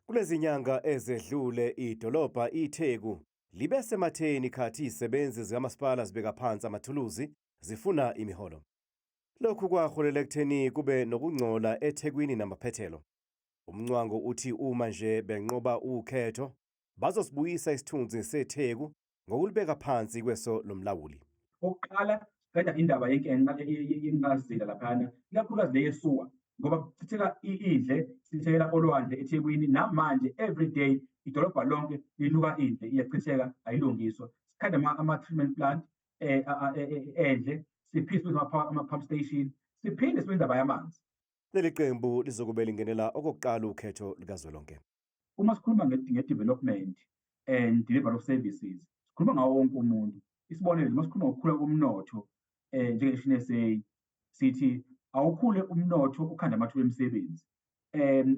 Kulezi nyanga ezedlule idolobha iTheku libe sematheni khathi izisebenzi zikamasipala zibeka phansi amathuluzi zifuna imiholo. Lokhu kwaholela ekutheni kube nokungcola eThekwini namaphethelo. UMncwango uthi uma nje benqoba ukhetho bazosibuyisa isithunzi seTheku ngokulibeka phansi kweso lomlawuli. Okokuqala qeda indaba yenkazela laphana ikakhulukazi le yesuwa ngoba sitheka idle sithekela olwandle eThekwini namanje everyday idolobha lonke linuka idle iyachitheka ayilungiswa. Sikhanda ama-treatment plant endle siphinde ama-pump station siphinde sibe indaba yamanzi. Leli qembu lizokube lingenela okokuqala ukhetho likazwelonke. Uma sikhuluma nge-development and delivery of services sikhuluma ngawo wonke umuntu. Isibonelo uma sikhuluma ngokukhula komnotho njenge-SA sithi awukhule umnotho ukhanda amathuba emisebenzi.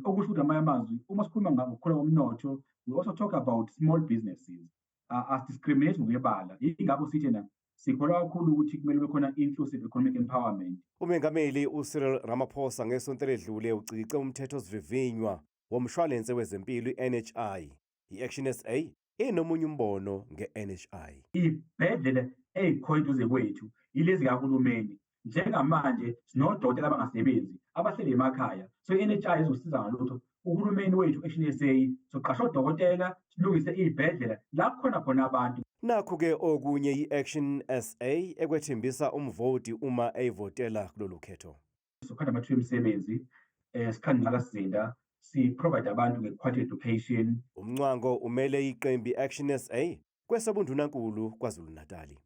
Okusho ukuthi amanye amazwi uma sikhuluma ngokukhula komnotho we also talk about small businesses. As-discriminate ngokwebala ingakho sithi sikholwa kakhulu ukuthi kumele kube khona inclusive economic empowerment. Umengameli uCyril Ramaphosa ngesonto eledlule ucikice umthetho osivivinywa womshwalense wezempilo i-NHI. I-Action SA inomunye umbono nge-NHI. Ibhedlela ey'khona eduze kwethu yilezi kahulumeni. Njengamanje sinodokotela abangasebenzi abahleli emakhaya. So i-NHI izosiza ngalutho. Uhulumeni wethu Action SA soqasha odokotela silungise iy'bhedlela la khona abantu. Nakho-ke okunye i-Action SA ekwethembisa umvoti uma eyivotela kulolu khetho. Sokhanda amathuba emisebenzi, sikhanda ingqalasizinda, si-provide abantu nge-quality education. UMncwango umele iqembu i-Action SA kwesobundunankulu KwaZulu-Natali.